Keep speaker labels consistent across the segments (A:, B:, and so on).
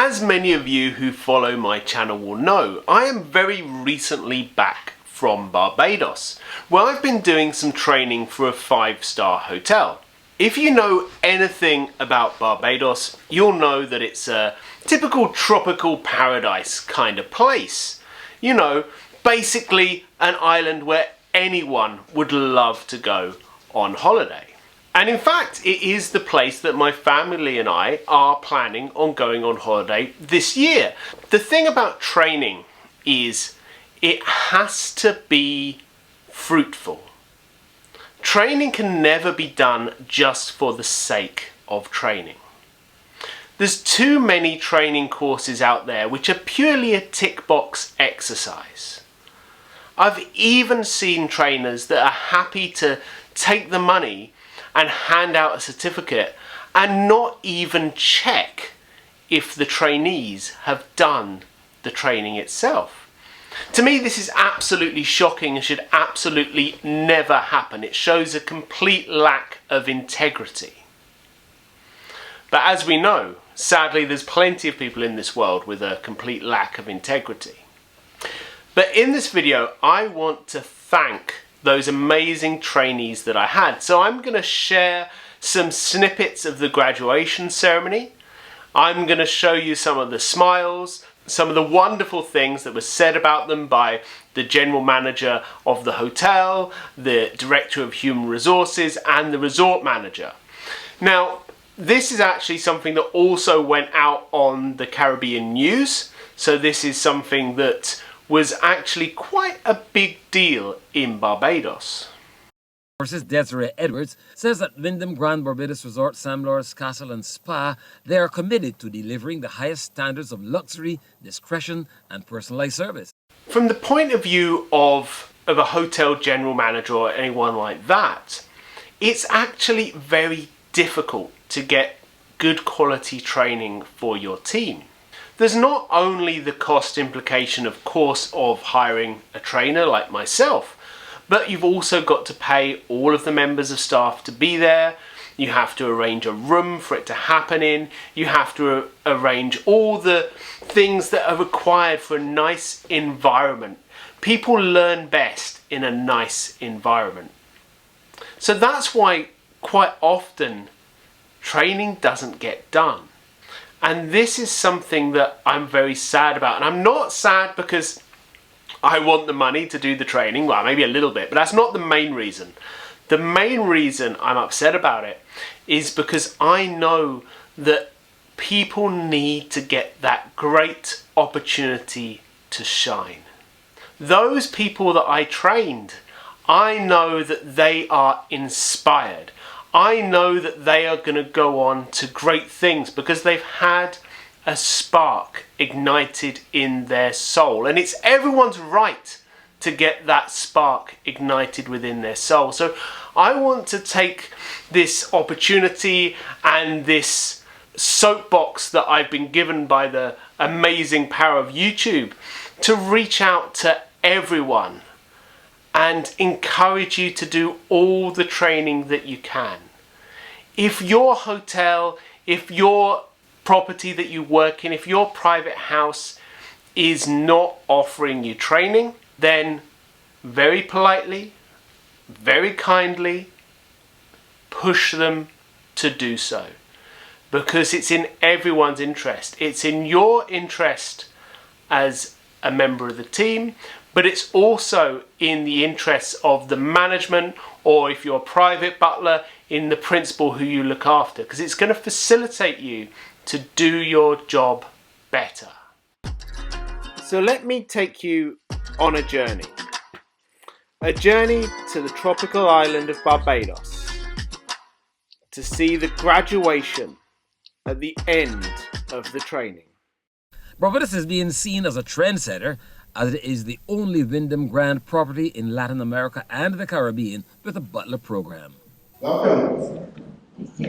A: As many of you who follow my channel will know, I am very recently back from Barbados, where I've been doing some training for a 5-star hotel. If you know anything about Barbados, you'll know that it's a typical tropical paradise kind of place. You know, basically an island where anyone would love to go on holiday. And in fact, it is the place that my family and I are planning on going on holiday this year. The thing about training is it has to be fruitful. Training can never be done just for the sake of training. There's too many training courses out there which are purely a tick box exercise. I've even seen trainers that are happy to take the money and hand out a certificate and not even check if the trainees have done the training itself. To me, this is absolutely shocking and should absolutely never happen. It shows a complete lack of integrity. But as we know, sadly, there's plenty of people in this world with a complete lack of integrity. But in this video, I want to thank those amazing trainees that I had. So I'm going to share some snippets of the graduation ceremony. I'm going to show you some of the smiles, some of the wonderful things that were said about them by the general manager of the hotel, the director of human resources, and the resort manager. Now, this is actually something that also went out on the Caribbean news. So this is something that was actually quite a big deal in Barbados.
B: Desiree Edwards says that Wyndham Grand Barbados Resort, Sam Lawrence Castle and Spa, they are committed to delivering the highest standards of luxury, discretion and personalized service.
A: From the point of view of a hotel general manager or anyone like that, it's actually very difficult to get good quality training for your team. There's not only the cost implication, of course, of hiring a trainer like myself, but you've also got to pay all of the members of staff to be there. You have to arrange a room for it to happen in. You have to arrange all the things that are required for a nice environment. People learn best in a nice environment. So that's why quite often training doesn't get done. And this is something that I'm very sad about. And I'm not sad because I want the money to do the training. Well, maybe a little bit, but that's not the main reason. The main reason I'm upset about it is because I know that people need to get that great opportunity to shine. Those people that I trained, I know that they are inspired. I know that they are going to go on to great things because they've had a spark ignited in their soul. And it's everyone's right to get that spark ignited within their soul. So I want to take this opportunity and this soapbox that I've been given by the amazing power of YouTube to reach out to everyone and encourage you to do all the training that you can. If your hotel, if your property that you work in, if your private house is not offering you training, then very politely, very kindly, push them to do so. Because it's in everyone's interest. It's in your interest as a member of the team, but it's also in the interests of the management, or if you're a private butler, in the principal who you look after, because it's going to facilitate you to do your job better. So let me take you on a journey. A journey to the tropical island of Barbados to see the graduation at the end of the training.
B: Barbados is being seen as a trendsetter, as it is the only Wyndham Grand property in Latin America and the Caribbean with a Butler program.
C: Welcome.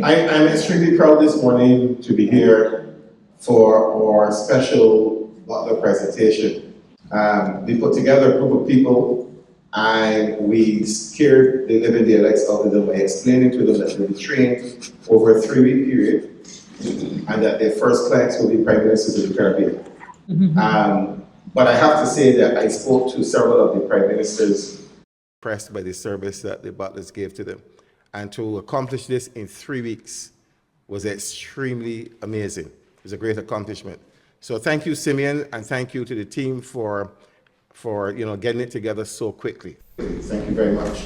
C: I'm extremely proud this morning to be here for our special Butler presentation. We put together a group of people and we scared the living daylights out of them by explaining to them that they'll be trained over a 3-week period and that their first clients will be prime ministers of the Caribbean. But I have to say that I spoke to several of the prime ministers impressed by the service that the Butlers gave to them. And to accomplish this in 3 weeks was extremely amazing. It was a great accomplishment. So thank you, Simeon, and thank you to the team for getting it together so quickly. Thank you very much.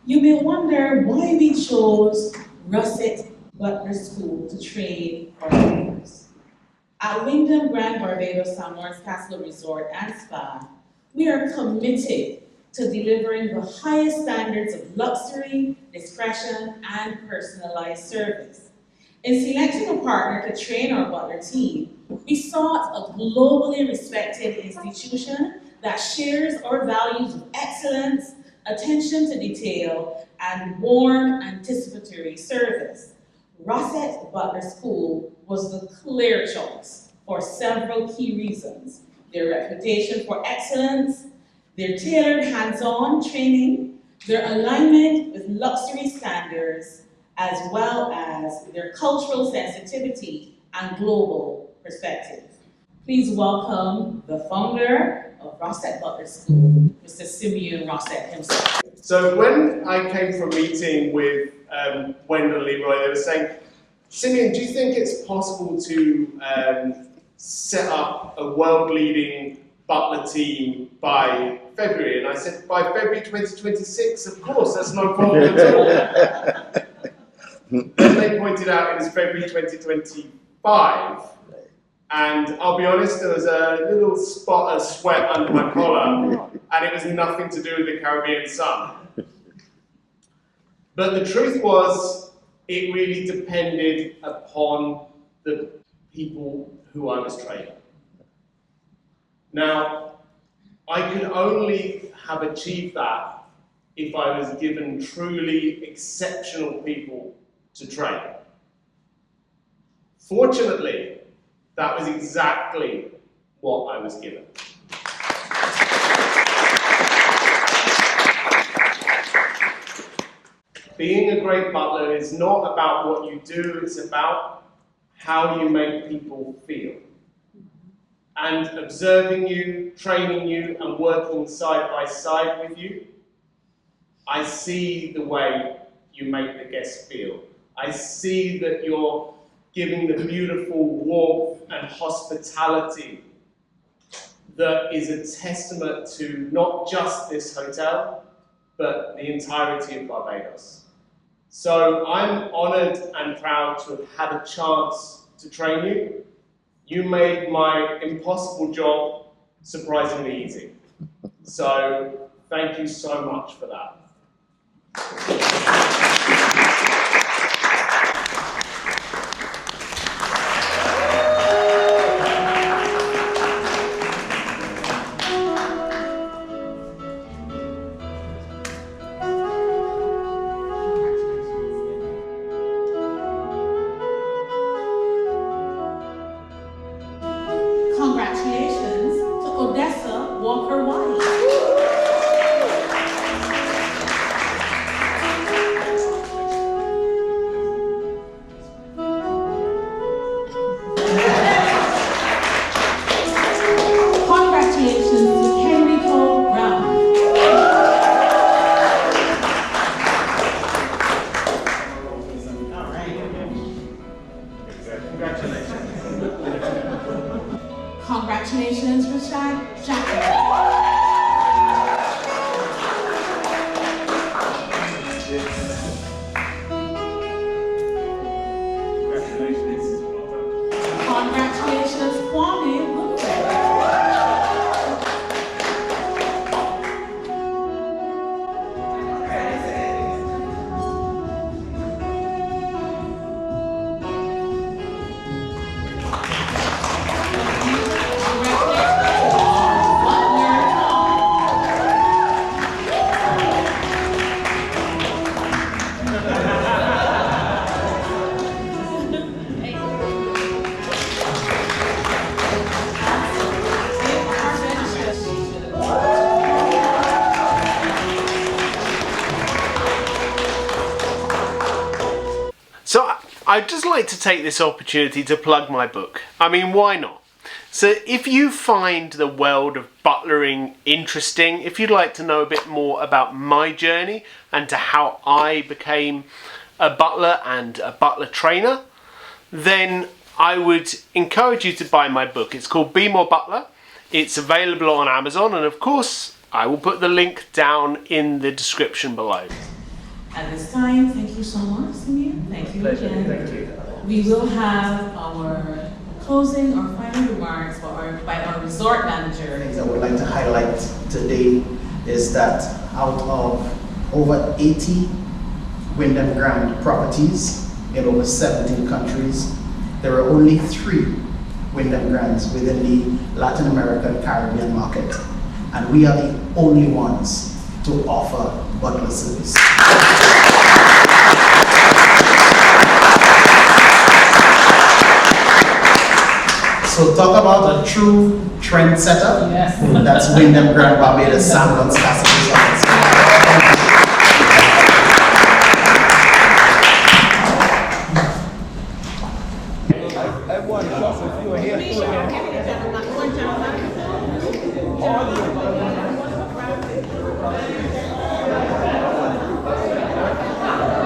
D: You may wonder why we chose Russet Butler School to train our members. At Wyndham Grand Barbados St. Lawrence Castle Resort and Spa, we are committed to delivering the highest standards of luxury, discretion, and personalized service. In selecting a partner to train our Butler team, we sought a globally respected institution that shares our values of excellence, attention to detail, and warm, anticipatory service. Russet Butler School was the clear choice for several key reasons: their reputation for excellence, their tailored hands-on training, their alignment with luxury standards, as well as their cultural sensitivity and global perspective. Please welcome the founder of Russet Butler School, Mr. Simeon Russet himself.
A: So when I came from meeting with Wendell and Leroy, they were saying, Simeon, do you think it's possible to set up a world-leading Butler team by February? And I said, by February 2026, of course, that's no problem at all. And they pointed out it was February 2025. And I'll be honest, there was a little spot of sweat under my collar, and it was nothing to do with the Caribbean sun. But the truth was, it really depended upon the people who I was training. Now, I could only have achieved that if I was given truly exceptional people to train. Fortunately, that was exactly what I was given. Being a great butler is not about what you do, it's about how you make people feel. And observing you, training you, and working side by side with you, I see the way you make the guests feel. I see that you're giving the beautiful warmth and hospitality that is a testament to not just this hotel, but the entirety of Barbados. So I'm honored and proud to have had a chance to train you. You made my impossible job surprisingly easy. So thank you so much for that.
D: Congratulations to Odessa Walker-White. Congratulations to Henrico Brown. All right. Congratulations, Rashad Jackson. Congratulations, Kwame Butler. Butler
A: I'd just like to take this opportunity to plug my book. I mean, why not? So if you find the world of butlering interesting, if you'd like to know a bit more about my journey and to how I became a butler and a butler trainer, then I would encourage you to buy my book. It's called Be More Butler. It's available on Amazon, and of course I will put the link down in the description below.
D: At this time, thank you so much, Samir. Thank you again.
E: Thank you.
D: We will have our closing or final remarks by our resort manager.
E: Things I would like to highlight today is that out of over 80 Wyndham Grand properties in over 17 countries, there are only 3 Wyndham Grands within the Latin American Caribbean market, and we are the only ones to offer butler service. So talk about a true trendsetter. Yes. That's Wyndham Grand Barbados Sandals Castle Resort.